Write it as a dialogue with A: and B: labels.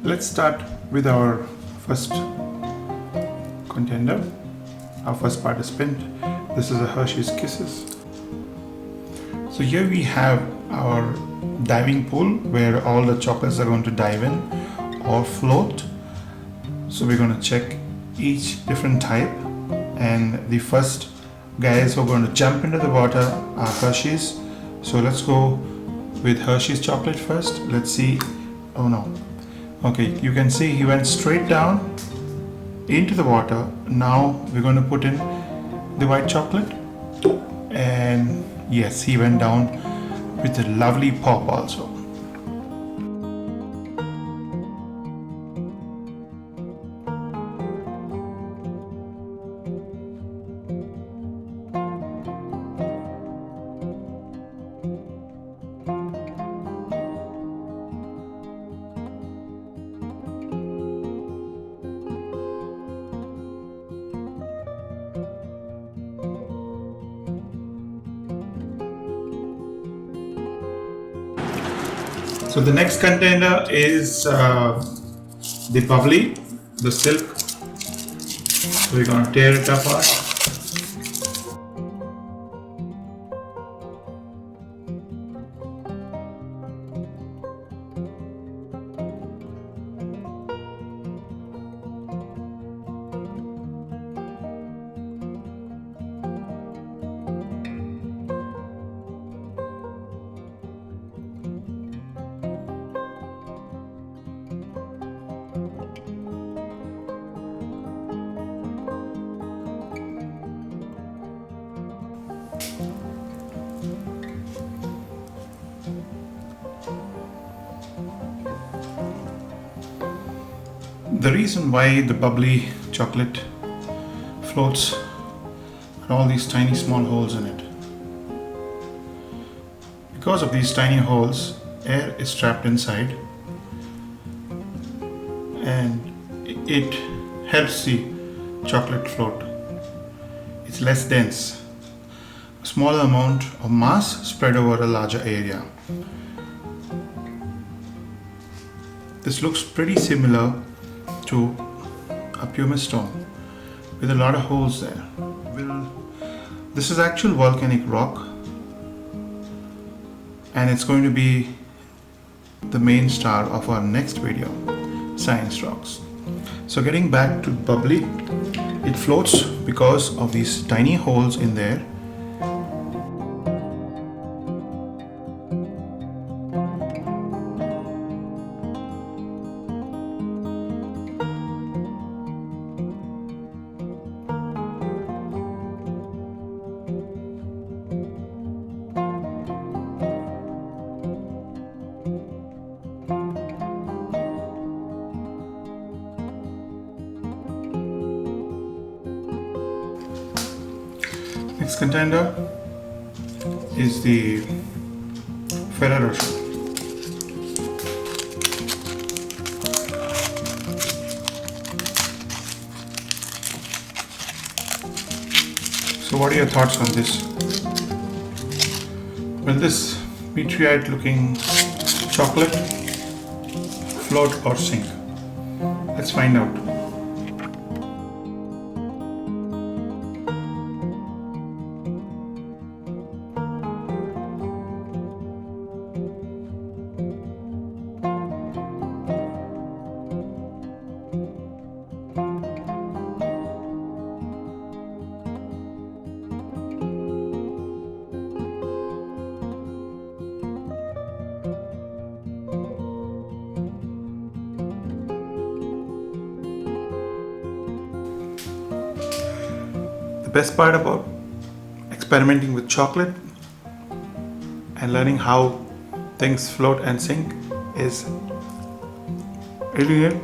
A: Let's start with our first contender, our first participant. This is a Hershey's Kisses. So here we have our diving pool where all the chocolates are going to dive in or float. So we're going to check each different type, and the first guys who are going to jump into the water are Hershey's. So let's go with Hershey's chocolate first. Let's see. Oh no. Okay, you can see he went straight down into the water. Now we're going to put in the white chocolate, and yes, he went down with a lovely pop also. So the next contender is the bubbly, the silk. So we're going to tear it apart. The reason why the bubbly chocolate floats are all these tiny small holes in it. Because of these tiny holes, air is trapped inside and it helps the chocolate float. It's less dense. A smaller amount of mass spread over a larger area. This looks pretty similar to a pumice stone with a lot of holes there. This is actual volcanic rock, and it's going to be the main star of our next video, Science Rocks. So getting back to bubbly, it floats because of these tiny holes in there. Next contender is the Ferrero Rocher. So what are your thoughts on this? Will this meteorite looking chocolate float or sink? Let's find out. The best part about experimenting with chocolate and learning how things float and sink is eating it